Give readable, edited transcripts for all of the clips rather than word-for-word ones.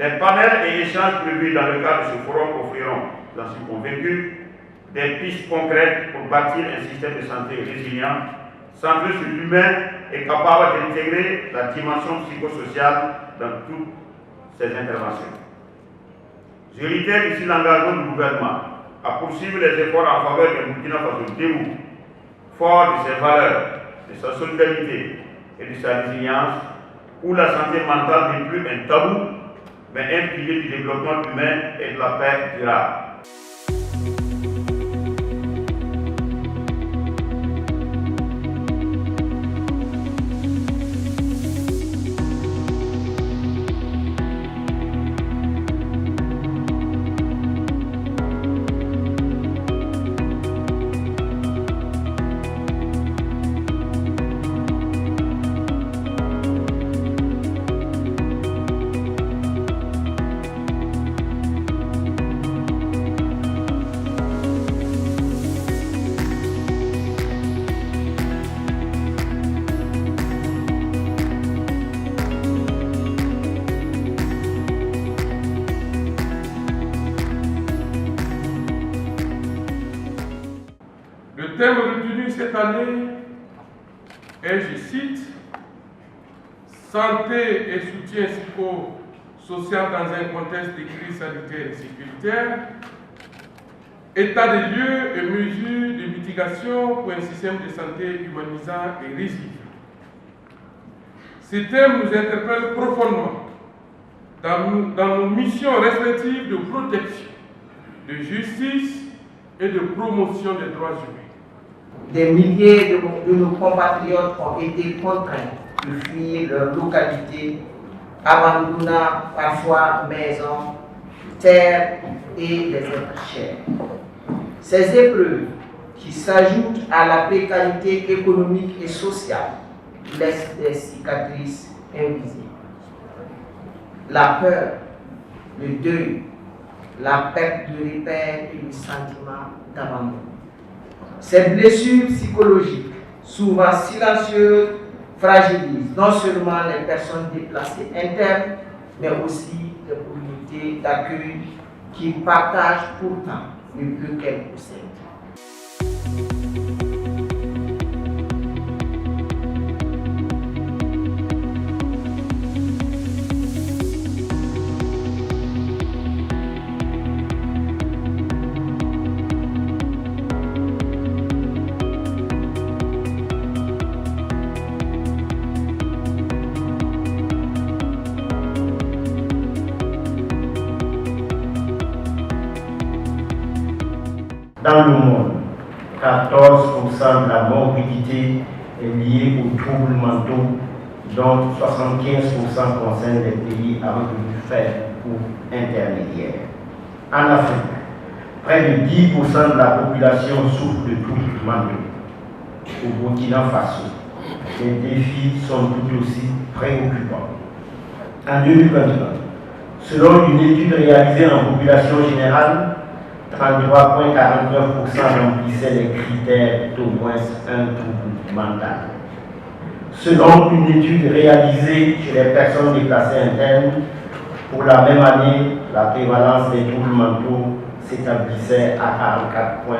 Les panels et échanges prévus dans le cadre de ce forum offriront, j'en suis convaincu, des pistes concrètes pour bâtir un système de santé résilient, centré sur l'humain et capable d'intégrer la dimension psychosociale dans toutes ses interventions. Je réitère ici l'engagement du gouvernement à poursuivre les efforts en faveur du Burkina Faso debout, fort de ses valeurs, de sa solidarité et de sa résilience, où la santé mentale n'est plus un tabou, mais un pilier du développement humain et de la paix durable. Le thème retenu cette année est, je cite, « Santé et soutien psychosocial dans un contexte de crise sanitaire et sécuritaire, état des lieux et mesures de mitigation pour un système de santé humanisant et résilient ». Ce thème nous interpelle profondément dans nos missions respectives de protection, de justice et de promotion des droits humains. Des milliers de nos compatriotes ont été contraints de fuir leur localité, abandonnant parfois maisons, terres et les êtres chers. Ces épreuves, qui s'ajoutent à la précarité économique et sociale, laissent des cicatrices invisibles. La peur, le deuil, la perte de repères et le sentiment d'abandon. Ces blessures psychologiques, souvent silencieuses, fragilisent non seulement les personnes déplacées internes, mais aussi les communautés d'accueil qui partagent pourtant le peu qu'elles possèdent. Dans le monde, 14% de la morbidité est liée aux troubles mentaux, dont 75% concernent les pays à revenus faibles ou intermédiaires. En Afrique, près de 10% de la population souffre de troubles mentaux. Au Burkina Faso, les défis sont tout aussi préoccupants. En 2021, selon une étude réalisée en population générale, 33,49% remplissaient les critères d'au moins un trouble mental. Selon une étude réalisée chez les personnes déplacées internes, pour la même année, la prévalence des troubles mentaux s'établissait à 44,51%.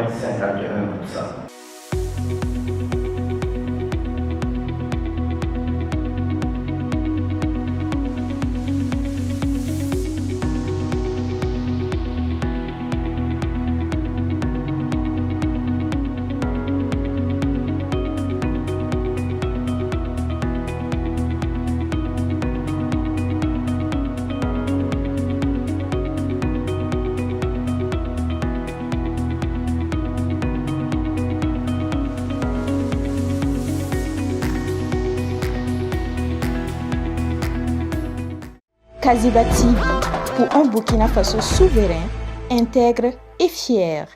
Kaziba TV, pour un Burkina Faso souverain, intègre et fier.